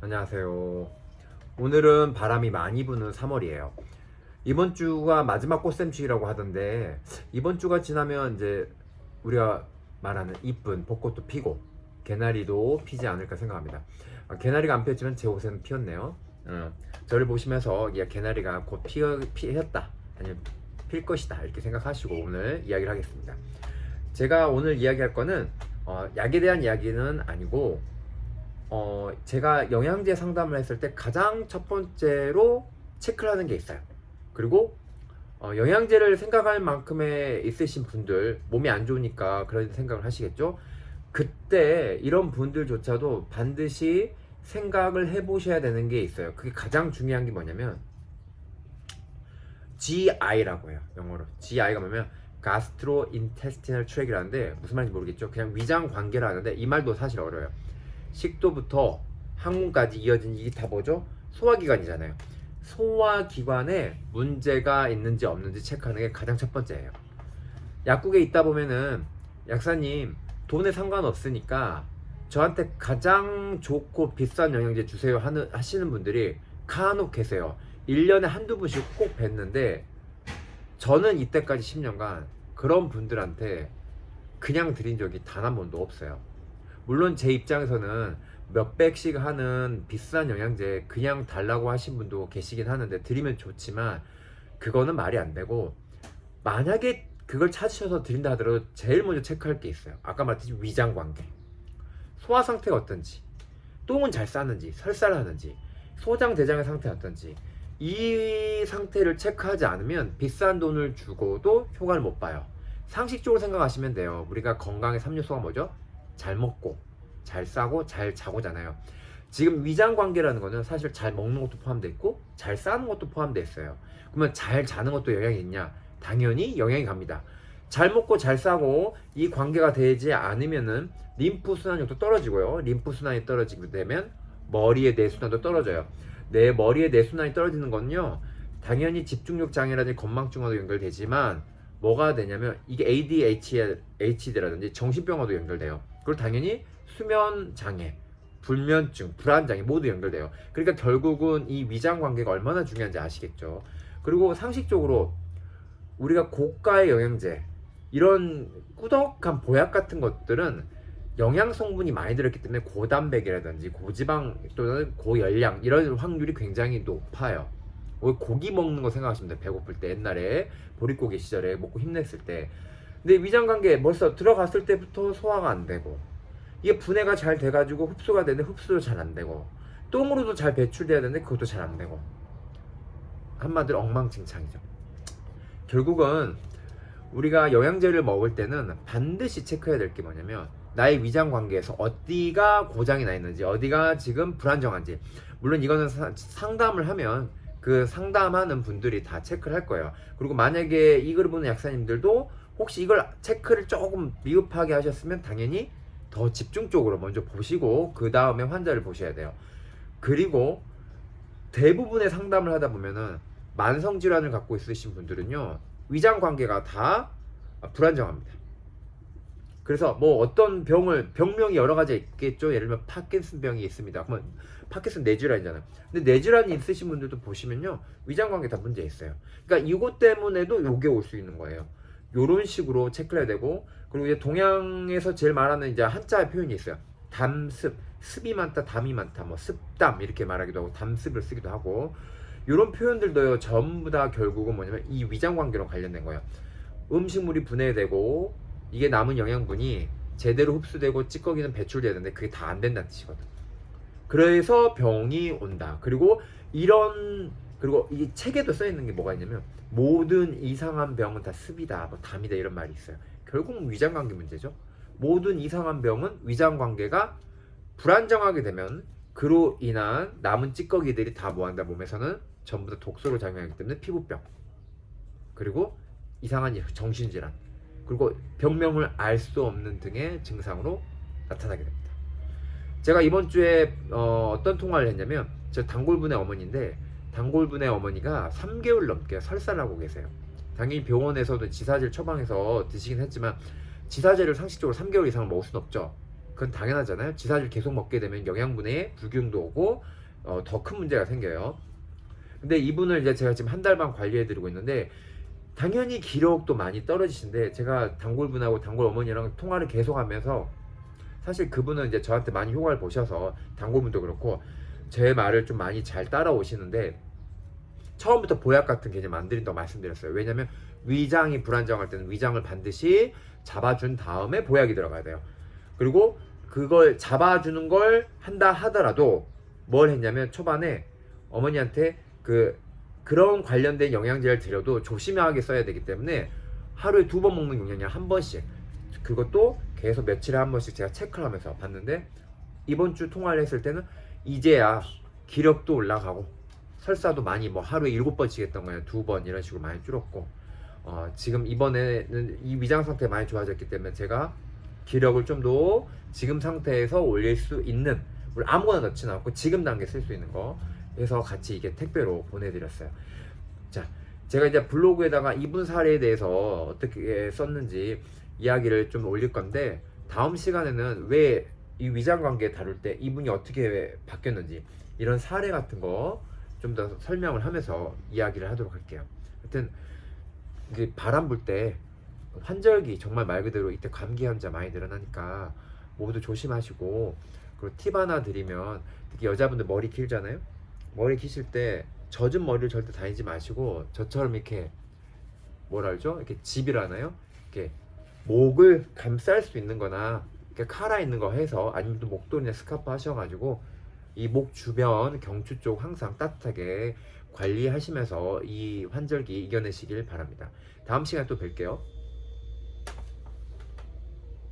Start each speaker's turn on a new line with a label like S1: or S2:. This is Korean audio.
S1: 안녕하세요. 오늘은 바람이 많이 부는 3월이에요. 이번 주가 마지막 꽃샘추위라고 하던데, 이번 주가 지나면 이제 우리가 말하는 이쁜 벚꽃도 피고 개나리도 피지 않을까 생각합니다. 개나리가 안 피었지만 제 옷에는 피었네요. 저를 보시면서 개나리가 곧 피었다, 아니면 필 것이다 이렇게 생각하시고 오늘 이야기를 하겠습니다. 제가 오늘 이야기할 거는 약에 대한 이야기는 아니고, 제가 영양제 상담을 했을 때 가장 첫 번째로 체크를 하는 게 있어요. 그리고 영양제를 생각할 만큼의 있으신 분들, 몸이 안 좋으니까 그런 생각을 하시겠죠. 그때 이런 분들조차도 반드시 생각을 해보셔야 되는 게 있어요. 그게 가장 중요한 게 뭐냐면 GI라고 해요. 영어로 GI가 뭐냐면 Gastrointestinal Tract이라는데 무슨 말인지 모르겠죠. 그냥 위장 관계를 하는데 이 말도 사실 어려워요. 식도부터 항문까지 이어진 이게 다 뭐죠? 소화기관이잖아요. 소화기관에 문제가 있는지 없는지 체크하는 게 가장 첫 번째예요. 약국에 있다 보면은 약사님 돈에 상관없으니까 저한테 가장 좋고 비싼 영양제 주세요 하시는 분들이 간혹 계세요. 1년에 한두 분씩 꼭 뵀는데 저는 이때까지 10년간 그런 분들한테 그냥 드린 적이 단 한 번도 없어요. 물론 제 입장에서는 몇백씩 하는 비싼 영양제 그냥 달라고 하신 분도 계시긴 하는데 드리면 좋지만 그거는 말이 안 되고, 만약에 그걸 찾으셔서 드린다 하더라도 제일 먼저 체크할 게 있어요. 아까 말했듯이 위장 관계, 소화 상태가 어떤지, 똥은 잘 싸는지, 설사를 하는지, 소장 대장의 상태가 어떤지, 이 상태를 체크하지 않으면 비싼 돈을 주고도 효과를 못 봐요. 상식적으로 생각하시면 돼요. 우리가 건강의 3요소가 뭐죠? 잘 먹고 잘 싸고 잘 자고잖아요. 지금 위장 관계라는 거는 사실 잘 먹는 것도 포함되어 있고 잘 싸는 것도 포함되어 있어요. 그러면 잘 자는 것도 영향이 있냐? 당연히 영향이 갑니다. 잘 먹고 잘 싸고 이 관계가 되지 않으면은 림프 순환력도 떨어지고요. 림프 순환이 떨어지게 되면 머리의 뇌순환도 떨어져요. 내 머리의 뇌순환이 떨어지는 건요, 당연히 집중력 장애라든지 건망증과도 연결되지만 뭐가 되냐면 이게 ADHD라든지 정신병과도 연결돼요. 그리고 당연히 수면 장애, 불면증, 불안 장애 모두 연결돼요. 그러니까 결국은 이 위장 관계가 얼마나 중요한지 아시겠죠. 그리고 상식적으로 우리가 고가의 영양제, 이런 꾸덕한 보약 같은 것들은 영양 성분이 많이 들었기 때문에 고단백이라든지 고지방 또는 고열량 이런 확률이 굉장히 높아요. 고기 먹는 거 생각하시면 돼요. 배고플 때, 옛날에 보릿고기 시절에 먹고 힘냈을 때. 근데 위장관계 벌써 들어갔을 때부터 소화가 안 되고, 이게 분해가 잘 돼가지고 흡수가 되는데 흡수도 잘 안 되고, 똥으로도 잘 배출돼야 되는데 그것도 잘 안 되고, 한마디로 엉망진창이죠. 결국은 우리가 영양제를 먹을 때는 반드시 체크해야 될 게 뭐냐면 나의 위장 관계에서 어디가 고장이 나 있는지, 어디가 지금 불안정한지. 물론 이거는 상담을 하면 그 상담하는 분들이 다 체크를 할 거예요. 그리고 만약에 이걸 보는 약사님들도 혹시 이걸 체크를 조금 미흡하게 하셨으면 당연히 더 집중적으로 먼저 보시고 그 다음에 환자를 보셔야 돼요. 그리고 대부분의 상담을 하다 보면은 만성 질환을 갖고 있으신 분들은요, 위장 관계가 다 불안정합니다. 그래서 뭐 어떤 병명이 여러 가지 있겠죠. 예를 들면 파킨슨 병이 있습니다. 그러면 파킨슨 뇌질환이잖아요. 근데 뇌질환이 있으신 분들도 보시면요, 위장 관계 다 문제 있어요. 그러니까 이것 때문에도 요게 올 수 있는 거예요. 요런 식으로 체크를 해야 되고, 그리고 이제 동양에서 제일 말하는 이제 한자의 표현이 있어요. 담습, 습이 많다, 담이 많다, 뭐 습담 이렇게 말하기도 하고 담습을 쓰기도 하고, 요런 표현들도요 전부 다 결국은 뭐냐면 이 위장 관계로 관련된 거예요. 음식물이 분해되고 이게 남은 영양분이 제대로 흡수되고 찌꺼기는 배출돼야 되는데 그게 다 안 된다는 뜻이거든. 그래서 병이 온다. 그리고 그리고 이 책에도 써 있는 게 뭐가 있냐면 모든 이상한 병은 다 습이다, 뭐 담이다 이런 말이 있어요. 결국은 위장 관계 문제죠. 모든 이상한 병은 위장 관계가 불안정하게 되면 그로 인한 남은 찌꺼기들이 다 뭐한다, 몸에서는 전부 다 독소로 작용하기 때문에 피부병, 그리고 이상한 정신질환, 그리고 병명을 알 수 없는 등의 증상으로 나타나게 됩니다. 제가 이번 주에 어떤 통화를 했냐면, 저 단골분의 어머니인데 단골분의 어머니가 3개월 넘게 설사를 하고 계세요. 당연히 병원에서도 지사제를 처방해서 드시긴 했지만 지사제를 상식적으로 3개월 이상을 먹을 수는 없죠. 그건 당연하잖아요. 지사를 계속 먹게 되면 영양분에 불균형도 오고 더 큰 문제가 생겨요. 근데 이분을 이제 제가 지금 한 달 반 관리해드리고 있는데 당연히 기력도 많이 떨어지신데 제가 단골분하고 단골 어머니랑 통화를 계속하면서 사실 그분은 이제 저한테 많이 효과를 보셔서 단골분도 그렇고 제 말을 좀 많이 잘 따라오시는데 처음부터 보약 같은 개념 안 드린다고 말씀드렸어요. 왜냐면 위장이 불안정할 때는 위장을 반드시 잡아준 다음에 보약이 들어가야 돼요. 그리고 그걸 잡아주는 걸 한다 하더라도 뭘 했냐면 초반에 어머니한테 그런 관련된 영양제를 드려도 조심하게 써야 되기 때문에 하루에 2번 먹는 용량이 한 번씩, 그것도 계속 며칠에 한 번씩 제가 체크를 하면서 봤는데 이번 주 통화를 했을 때는 이제야 기력도 올라가고 설사도 많이 뭐 하루에 7번씩 했던 거예요. 2번 이런 식으로 많이 줄었고 지금 이번에는 이 위장 상태 많이 좋아졌기 때문에 제가 기력을 좀 더 지금 상태에서 올릴 수 있는, 물론 아무거나 넣지는 않고 지금 단계 쓸 수 있는 거 해서 같이 이게 택배로 보내드렸어요. 자, 제가 이제 블로그에다가 이분 사례에 대해서 어떻게 썼는지 이야기를 좀 올릴 건데 다음 시간에는 왜 이 위장 관계 다룰 때 이분이 어떻게 바뀌었는지 이런 사례 같은 거 좀 더 설명을 하면서 이야기를 하도록 할게요. 하여튼 바람 불 때 환절기 정말 말 그대로 이때 감기 환자 많이 늘어나니까 모두 조심하시고, 그리고 팁 하나 드리면 특히 여자분들 머리 길잖아요. 머리 기실 때 젖은 머리를 절대 다니지 마시고 저처럼 이렇게 뭐라 그러죠? 이렇게 집이라나요? 이렇게 목을 감쌀 수 있는 거나 이렇게 카라 있는 거 해서, 아니면 또 목도리나 스카프 하셔가지고 이 목 주변 경추 쪽 항상 따뜻하게 관리하시면서 이 환절기 이겨내시길 바랍니다. 다음 시간에 또 뵐게요.